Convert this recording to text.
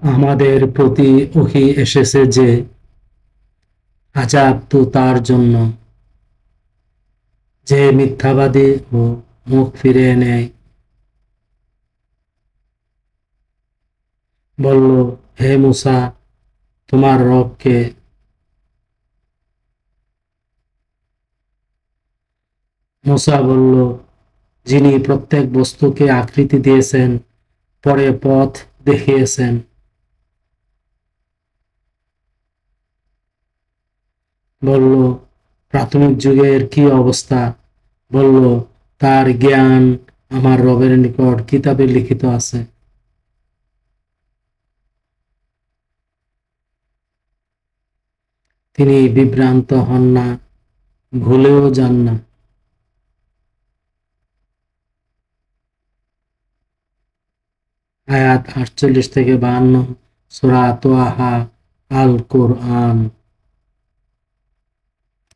আমাদের প্রতি ওহী এসেছে যে, আযাব তো তার জন্য, যে মিথ্যাবাদী ও মুখ ফিরিয়ে নেয়। বলল, হে মূসা, তোমার রব কে? মূসা বলল, যিনি প্রত্যেক বস্তুকে আকৃতি দিয়েছেন, পরে পথ দেখিয়েছেন। বলল, প্রাথমিক যুগের কি অবস্থা? বলল, তার জ্ঞান আমার রবের নিকট কিতাবে লিখিত আছে। তিনি বিভ্রান্ত হন না, ভুলেও যান না। আয়াত 48 থেকে 52, সূরা তাহা, আল কোরআন।